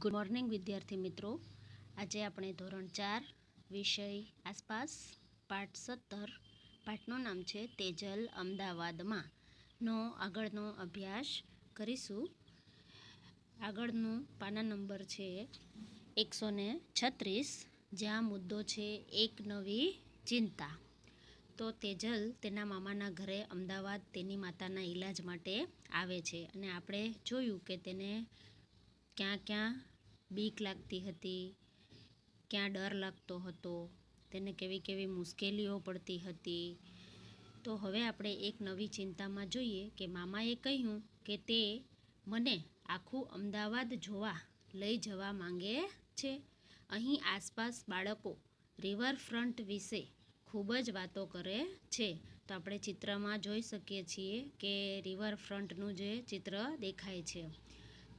Good morning વિદ્યાર્થી મિત્રો, આજે આપણે ધોરણ 4 વિષય આસપાસ પાઠ 17 પાઠનું નામ છે તેજલ અમદાવાદમાં નો આગળનો અભ્યાસ કરીશું. આગળનું પાના નંબર છે 136, જ્યાં મુદ્દો છે એક નવી ચિંતા. તો તેજલ તેના મામાના ઘરે અમદાવાદ તેની માતાના ઈલાજ માટે આવે છે અને આપણે જોયું કે તેને ક્યાં ક્યાં બીક લાગતી હતી, ક્યાં ડર લાગતો હતો, તેને કેવી કેવી મુશ્કેલીઓ પડતી હતી. તો હવે આપણે એક નવી ચિંતામાં જોઈએ કે મામાએ કહ્યું કે તે મને આખું અમદાવાદ જોવા લઈ જવા માંગે છે. અહીં આસપાસ બાળકો રિવરફ્રન્ટ વિશે ખૂબ જ વાતો કરે છે. તો આપણે ચિત્રમાં જોઈ શકીએ છીએ કે રિવરફ્રન્ટનું જે ચિત્ર દેખાય છે.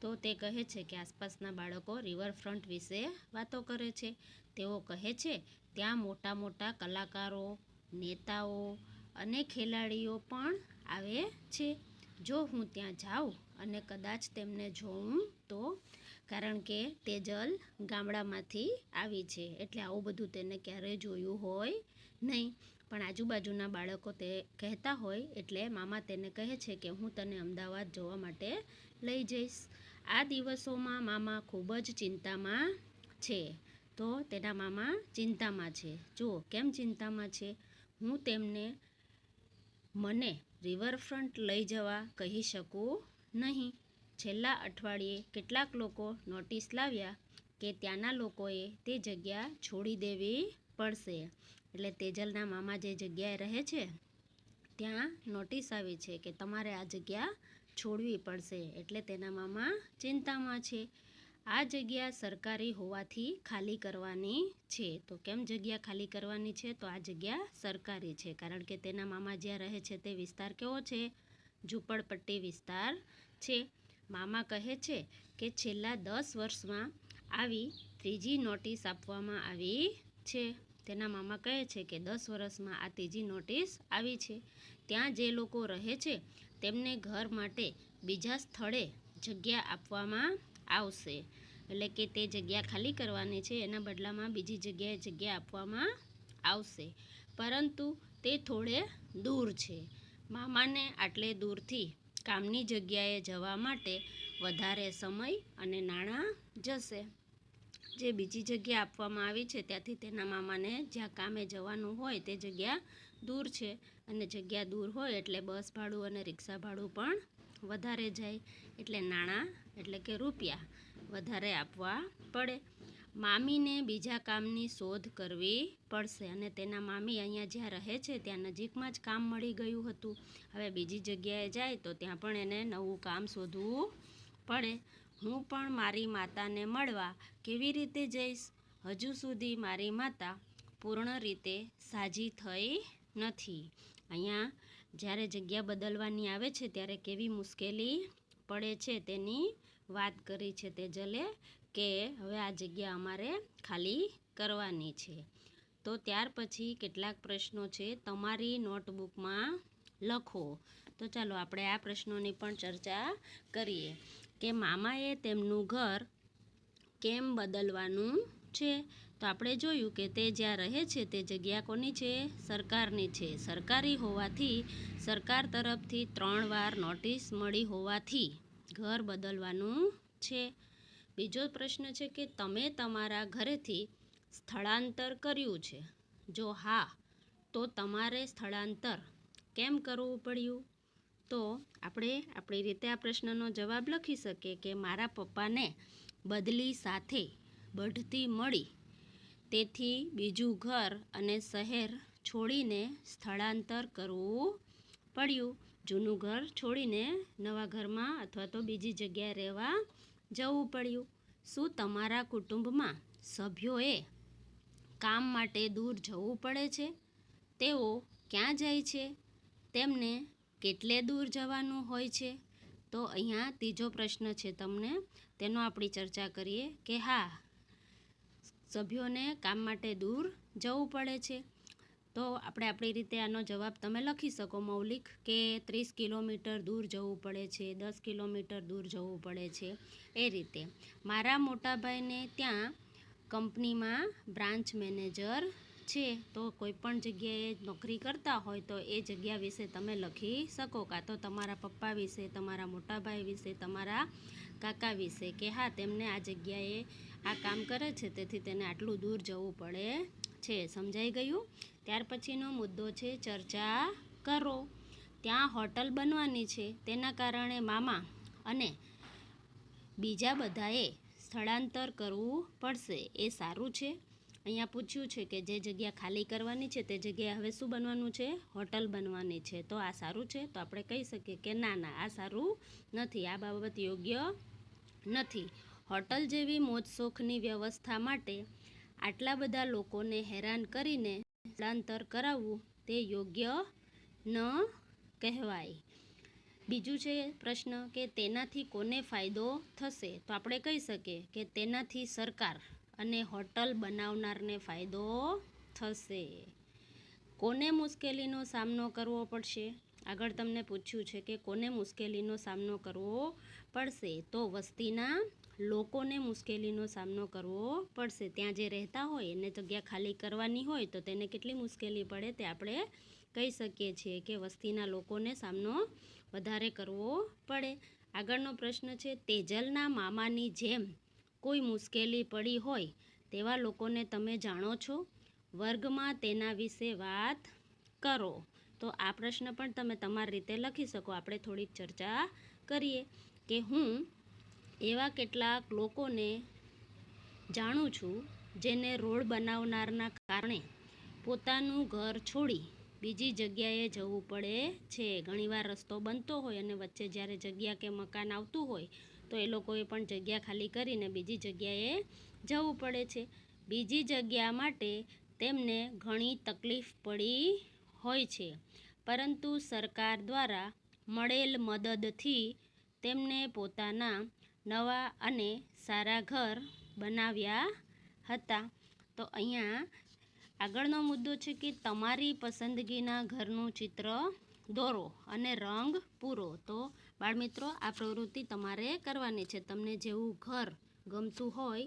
તો તે કહે છે કે આસપાસના બાળકો રિવરફ્રન્ટ વિશે વાતો કરે છે. તેઓ કહે છે ત્યાં મોટા મોટા કલાકારો, નેતાઓ અને ખેલાડીઓ પણ આવે છે. જો હું ત્યાં જાઉં અને કદાચ તેમને જોઉં તો, કારણ કે તેજલ ગામડામાંથી આવી છે એટલે આવું બધું તેને ક્યારેય જોયું હોય નહીં. પણ આજુબાજુના બાળકો તે કહેતા હોય એટલે મામા તેને કહે છે કે હું તને અમદાવાદ જોવા માટે લઈ જઈશ. આ દિવસોમાં મામા ખૂબ જ ચિંતામાં છે. તો તેના મામા ચિંતામાં છે. જુઓ કેમ ચિંતામાં છે. હું તેમને મને રિવરફ્રન્ટ લઈ જવા કહી શકું નહીં. છેલ્લા અઠવાડિયે કેટલાક લોકો નોટિસ લાવ્યા કે ત્યાંના લોકોએ તે જગ્યા છોડી દેવી પડશે. એટલે તેજલના મામા જે જગ્યાએ રહે છે ત્યાં નોટિસ આવી છે કે તમારે આ જગ્યા છોડવી પડશે. એટલે તેના મામા ચિંતામાં છે. આ જગ્યા સરકારી હોવાથી ખાલી કરવાની છે. તો કેમ જગ્યા ખાલી કરવાની છે? તો આ જગ્યા સરકારી છે, કારણ કે તેના મામા જ્યાં રહે છે તે વિસ્તાર કેવો છે? ઝૂંપડપટ્ટી વિસ્તાર છે. મામા કહે છે કે છેલ્લા 10 વર્ષમાં આવી ત્રીજી નોટિસ આપવામાં આવી છે. તેના મામા કહે છે કે 10 વર્ષમાં આ ત્રીજી નોટિસ આવી છે. ત્યાં જે લોકો રહે છે તેમને ઘર માટે બીજા સ્થળે જગ્યા આપવામાં આવશે. એટલે કે તે જગ્યા ખાલી કરવાની છે, એના બદલામાં બીજી જગ્યાએ જગ્યા આપવામાં આવશે. પરંતુ તે થોડે દૂર છે. મામાને આટલે દૂરથી કામની જગ્યાએ જવા માટે વધારે સમય અને નાણાં જશે. જે બીજી જગ્યા આપવામાં આવી છે ત્યાંથી તેના મામાને જ્યાં કામે જવાનું હોય તે જગ્યા દૂર છે, અને જગ્યા દૂર હોય એટલે બસ ભાડું અને રિક્ષા ભાડું પણ વધારે જાય. એટલે નાણાં એટલે કે રૂપિયા વધારે આપવા પડે. મામીને બીજા કામની શોધ કરવી પડશે. અને તેના મામી અહીંયા જ્યાં રહે છે ત્યાં નજીકમાં જ કામ મળી ગયું હતું. હવે બીજી જગ્યાએ જાય તો ત્યાં પણ એને નવું કામ શોધવું પડે. હું પણ મારી માતાને મળવા કેવી રીતે જઈશ? હજુ સુધી મારી માતા પૂર્ણ રીતે સાજી થઈ નથી. અહીંયા જ્યારે જગ્યા બદલવાની આવે છે ત્યારે કેવી મુશ્કેલી પડે છે તેની વાત કરી છે તેજલે, કે હવે આ જગ્યા અમારે ખાલી કરવાની છે. તો ત્યાર પછી કેટલાક પ્રશ્નો છે, તમારી નોટબુકમાં લખો. તો ચાલો આપણે આ પ્રશ્નોની પણ ચર્ચા કરીએ કે મામાએ તેમનું ઘર કેમ બદલવાનું છે. તો આપણે જોયું કે તે જ્યાં રહે છે તે જગ્યા કોની છે? સરકારની છે. સરકારી હોવાથી સરકાર તરફથી 3 વાર નોટિસ મળી હોવાથી ઘર બદલવાનું છે. બીજો પ્રશ્ન છે કે તમે તમારા ઘરેથી સ્થળાંતર કર્યું છે? જો હા, તો તમારે સ્થળાંતર કેમ કરવું પડ્યું? તો આપણે આપણી રીતે આ પ્રશ્નનો જવાબ લખી શકીએ કે મારા પપ્પાને બદલી સાથે બઢતી મળી, તેથી બીજું ઘર અને શહેર છોડીને સ્થળાંતર કરવું પડ્યું. જૂનું ઘર છોડીને નવા ઘરમાં અથવા તો બીજી જગ્યાએ રહેવા જવું પડ્યું. શું તમારા કુટુંબમાં સભ્યોએ કામ માટે દૂર જવું પડે છે? તેઓ ક્યાં જાય છે? તેમને કેટલે દૂર જવાનું હોય છે? તો અહીંયા ત્રીજો પ્રશ્ન છે તમને, તેનો આપણી ચર્ચા કરીએ કે હા, સભ્યોને કામ માટે દૂર જવું પડે છે. તો તો આપણે આપણી રીતે આનો જવાબ તમે લખી શકો મૌલિક કે 30 કિલોમીટર દૂર જવું પડે છે, 10 કિલોમીટર દૂર જવું પડે છે, એ રીતે. મારા મોટાભાઈને ત્યાં કંપનીમાં બ્રાન્ચ મેનેજર છે. તો કોઈ પણ જગ્યાએ નોકરી કરતા હોય તો એ જગ્યા વિશે તમે લખી શકો, કાં તો તમારા પપ્પા વિશે, તમારા મોટાભાઈ વિશે, તમારા કાકા વિશે કે હા તેમને આ જગ્યાએ આ કામ કરે છે તેથી તેને આટલું દૂર જવું પડે છે. સમજાઈ ગયું? ત્યાર પછીનો મુદ્દો છે ચર્ચા કરો. ત્યાં હોટલ બનવાની છે, તેના કારણે મામા અને બીજા બધાએ સ્થળાંતર કરવું પડશે, એ સારું છે? અહીંયા પૂછ્યું છે કે જે જગ્યા ખાલી કરવાની છે તે જગ્યાએ હવે શું બનવાનું છે? હોટલ બનવાની છે. તો આ સારું છે? તો આપણે કહી શકીએ કે ના ના આ સારું નથી, આ બાબત યોગ્ય નથી. હોટલ જેવી મોજ શોખની વ્યવસ્થા માટે આટલા બધા લોકોને હેરાન કરીને સ્થળાંતર કરાવવું તે યોગ્ય ન કહેવાય. બીજું છે પ્રશ્ન કે તેનાથી કોને ફાયદો થશે? તો આપણે કહી શકીએ કે તેનાથી સરકાર અને હોટલ બનાવનારને ફાયદો થશે. કોને મુશ્કેલીનો સામનો કરવો પડશે? આગળ તમને પૂછ્યું છે કે કોને મુશ્કેલીનો સામનો કરવો પડશે? તો વસ્તીના લોકોને મુશ્કેલીનો સામનો કરવો પડશે. ત્યાં જે રહેતા હોય એને જગ્યા ખાલી કરવાની હોય તો તેને કેટલી મુશ્કેલી પડે તે આપણે કહી શકીએ છીએ કે વસ્તીના લોકોને સામનો વધારે કરવો પડે. આગળનો પ્રશ્ન છે તેજલના મામાની જેમ કોઈ મુશ્કેલી પડી હોય તેવા લોકોને તમે જાણો છો? વર્ગમાં તેના વિશે વાત કરો. તો આ પ્રશ્ન પણ તમે તમારી રીતે લખી શકો. આપણે થોડીક ચર્ચા કરીએ કે હું એવા કેટલાક લોકોને જાણું છું જેને રોડ બનાવનારના કારણે પોતાનું ઘર છોડી બીજી જગ્યાએ જવું પડે છે. ઘણીવાર રસ્તો બનતો હોય અને વચ્ચે જ્યારે જગ્યા કે મકાન આવતું હોય તો એ લોકોએ પણ જગ્યા ખાલી કરીને બીજી જગ્યાએ જવું પડે છે. બીજી જગ્યા માટે તેમને ઘણી તકલીફ પડી હોય છે, પરંતુ સરકાર દ્વારા મળેલ મદદથી તેમને પોતાના નવા અને સારા ઘર બનાવ્યા હતા. તો અહીંયા આગળનો મુદ્દો છે કે તમારી પસંદગીના ઘરનું ચિત્ર દોરો અને રંગ પૂરો. તો બાળમિત્રો આ પ્રવૃત્તિ તમારે કરવાની છે. તમને જેવું ઘર ગમતું હોય